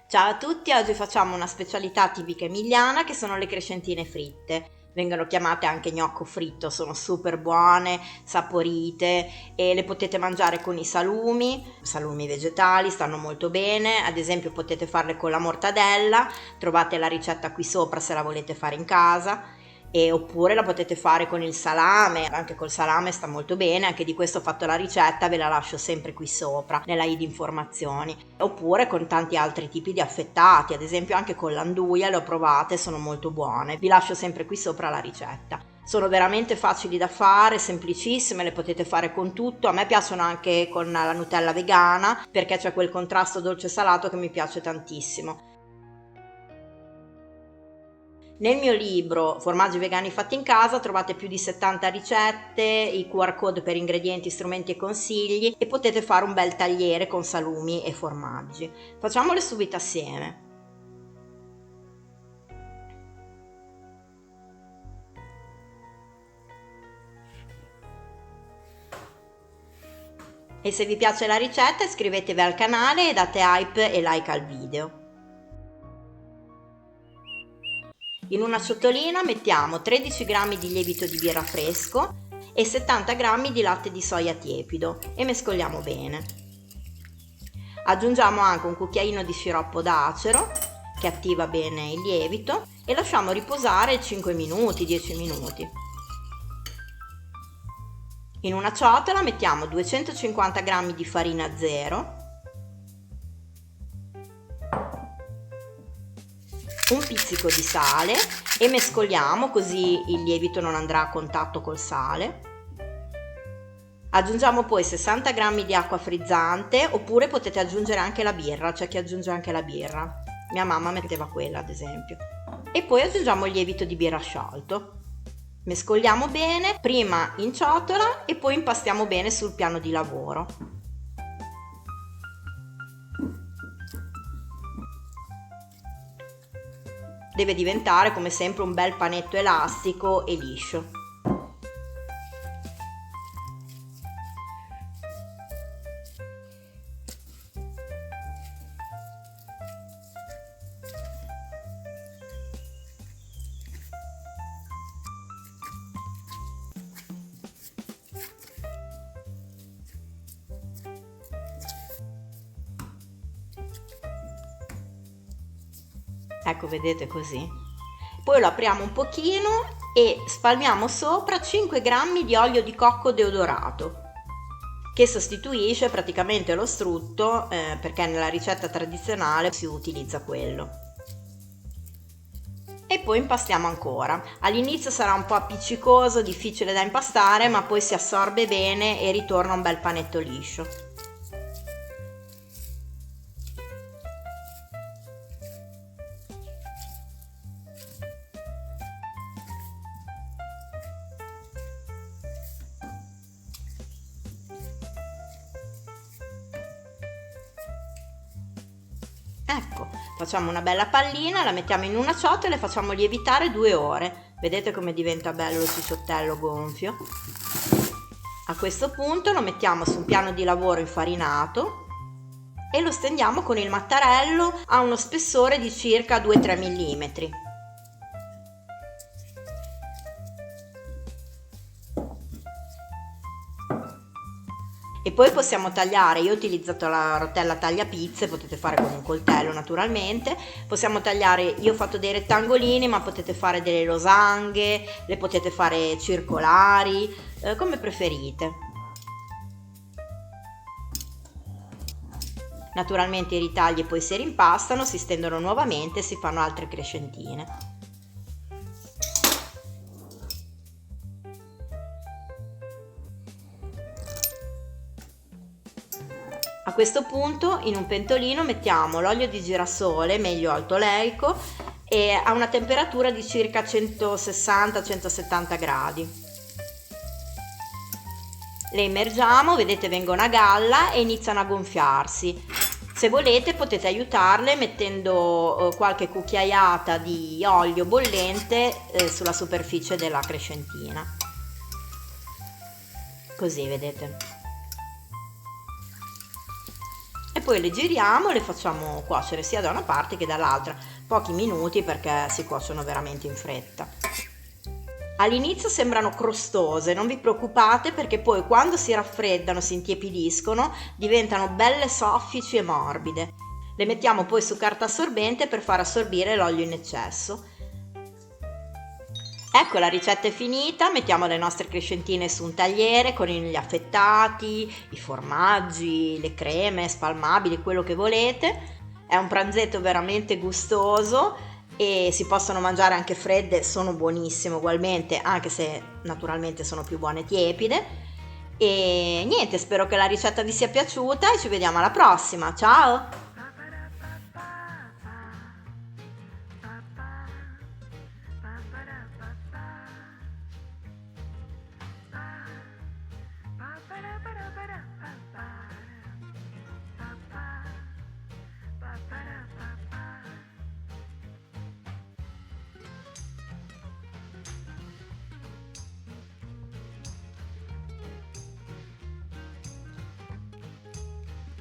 Ciao a tutti, oggi facciamo una specialità tipica emiliana che sono le crescentine fritte. Vengono chiamate anche gnocco fritto, sono super buone, saporite e le potete mangiare con i salumi vegetali, stanno molto bene, ad esempio potete farle con la mortadella, trovate la ricetta qui sopra se la volete fare in casa. Oppure la potete fare con il salame, anche col salame sta molto bene, anche di questo ho fatto la ricetta, ve la lascio sempre qui sopra nella i di informazioni, oppure con tanti altri tipi di affettati, ad esempio anche con l'anduia le ho provate, sono molto buone, vi lascio sempre qui sopra la ricetta. Sono veramente facili da fare, semplicissime, le potete fare con tutto, a me piacciono anche con la Nutella vegana perché c'è quel contrasto dolce salato che mi piace tantissimo. Nel mio libro Formaggi vegani fatti in casa trovate più di 70 ricette, i QR code per ingredienti, strumenti e consigli e potete fare un bel tagliere con salumi e formaggi. Facciamole subito assieme. E se vi piace la ricetta iscrivetevi al canale e date hype e like al video. In una ciotolina mettiamo 13 g di lievito di birra fresco e 70 g di latte di soia tiepido e mescoliamo bene. Aggiungiamo anche un cucchiaino di sciroppo d'acero che attiva bene il lievito e lasciamo riposare 5 minuti, 10 minuti. In una ciotola mettiamo 250 g di farina zero, un pizzico di sale e mescoliamo così il lievito non andrà a contatto col sale. Aggiungiamo poi 60 g di acqua frizzante oppure potete aggiungere anche la birra, c'è chi aggiunge anche la birra. Mia mamma metteva quella ad esempio. E poi aggiungiamo il lievito di birra sciolto. Mescoliamo bene, prima in ciotola e poi impastiamo bene sul piano di lavoro. Deve diventare come sempre un bel panetto elastico e liscio. Ecco, vedete così. Poi lo apriamo un pochino e spalmiamo sopra 5 g di olio di cocco deodorato che sostituisce praticamente lo strutto perché nella ricetta tradizionale si utilizza quello. E poi impastiamo ancora. All'inizio sarà un po' appiccicoso, difficile da impastare, ma poi si assorbe bene e ritorna un bel panetto liscio. Ecco, facciamo una bella pallina, la mettiamo in una ciotola e facciamo lievitare 2 ore. Vedete come diventa bello il cicciottello gonfio? A questo punto lo mettiamo su un piano di lavoro infarinato e lo stendiamo con il mattarello a uno spessore di circa 2-3 mm. E poi possiamo tagliare, io ho utilizzato la rotella tagliapizze, potete fare con un coltello naturalmente, possiamo tagliare, io ho fatto dei rettangolini ma potete fare delle losanghe, le potete fare circolari, come preferite. Naturalmente i ritagli poi si rimpastano, si stendono nuovamente e si fanno altre crescentine. A questo punto in un pentolino mettiamo l'olio di girasole, meglio alto oleico, e a una temperatura di circa 160-170 gradi. Le immergiamo, vedete vengono a galla e iniziano a gonfiarsi. Se volete potete aiutarle mettendo qualche cucchiaiata di olio bollente sulla superficie della crescentina. Così vedete. e poi le giriamo e le facciamo cuocere sia da una parte che dall'altra, pochi minuti perché si cuociono veramente in fretta. All'inizio sembrano crostose, non vi preoccupate perché poi quando si raffreddano, si intiepidiscono, diventano belle soffici e morbide. Le mettiamo poi su carta assorbente per far assorbire l'olio in eccesso. Ecco, la ricetta è finita, mettiamo le nostre crescentine su un tagliere con gli affettati, i formaggi, le creme spalmabili, quello che volete. È un pranzetto veramente gustoso e si possono mangiare anche fredde, sono buonissime ugualmente, anche se naturalmente sono più buone tiepide. E niente, spero che la ricetta vi sia piaciuta e ci vediamo alla prossima, ciao!